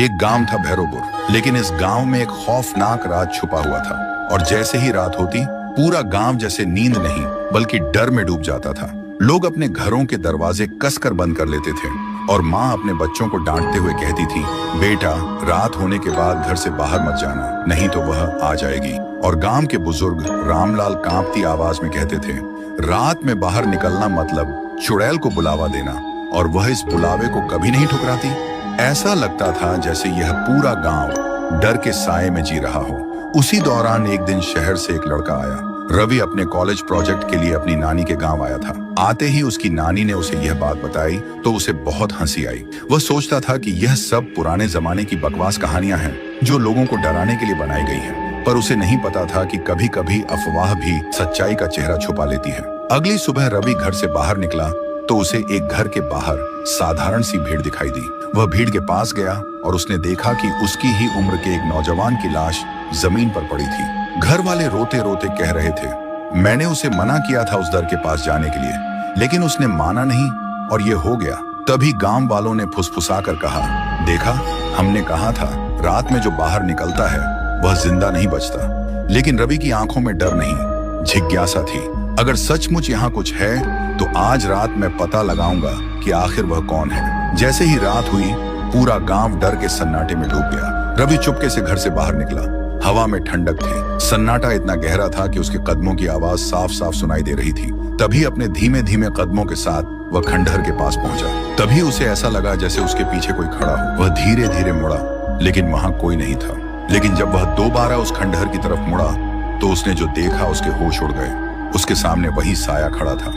एक गांव था भैरोपुर, लेकिन इस गांव में एक खौफनाक राज छुपा हुआ था। और जैसे ही रात होती, पूरा गांव जैसे नींद नहीं बल्कि डर में डूब जाता था। लोग अपने घरों के दरवाजे कसकर बंद कर लेते थे और माँ अपने बच्चों को डांटते हुए कहती थी, बेटा रात होने के बाद घर से बाहर मत जाना, नहीं तो वह आ जाएगी। और गांव के बुजुर्ग रामलाल कांपती आवाज में कहते थे, रात में बाहर निकलना मतलब चुड़ैल को बुलावा देना, और वह इस बुलावे को कभी नहीं ठुकराती। ऐसा लगता था जैसे यह पूरा गांव डर के साए में जी रहा हो। उसी दौरान एक दिन शहर से एक लड़का आया। रवि अपने कॉलेज प्रोजेक्ट के लिए अपनी नानी के गांव आया था। आते ही उसकी नानी ने उसे यह बात बताई तो उसे बहुत हंसी आई। वह सोचता था कि यह सब पुराने जमाने की बकवास कहानियां हैं जो लोगों को डराने के लिए बनाई गई हैं। पर उसे नहीं पता था कि कभी कभी अफवाह भी सच्चाई का चेहरा छुपा लेती है। अगली सुबह रवि घर से बाहर निकला तो उसे एक घर के बाहर साधारण सी भीड़ दिखाई दी। वह भीड़ के पास गया और उसने देखा कि उसकी ही उम्र के एक नौजवान की लाश जमीन पर पड़ी थी। घर वाले रोते रोते कह रहे थे, मैंने उसे मना किया था उस दर के पास जाने के लिए, लेकिन उसने माना नहीं और ये हो गया। तभी गांव वालों ने फुसफुसा कर कहा, देखा, हमने कहा था रात में जो बाहर निकलता है वह जिंदा नहीं बचता। लेकिन रवि की आंखों में डर नहीं, जिज्ञासा थी। अगर सचमुच यहाँ कुछ है तो आज रात मैं पता लगाऊंगा कि आखिर वह कौन है। जैसे ही रात हुई, पूरा गांव डर के सन्नाटे में डूब गया। रवि चुपके से घर से बाहर निकला। हवा में ठंडक थी। सन्नाटा इतना गहरा था कि उसके कदमों की आवाज साफ साफ सुनाई दे रही थी। तभी अपने धीमे धीमे कदमों के साथ वह खंडहर के पास पहुंचा। तभी उसे ऐसा लगा जैसे उसके पीछे कोई खड़ा हो। वह धीरे धीरे मुड़ा, लेकिन वहां कोई नहीं था। लेकिन जब वह दोबारा उस खंडहर की तरफ मुड़ा तो उसने जो देखा उसके होश उड़ गए। उसके सामने वही साया खड़ा था।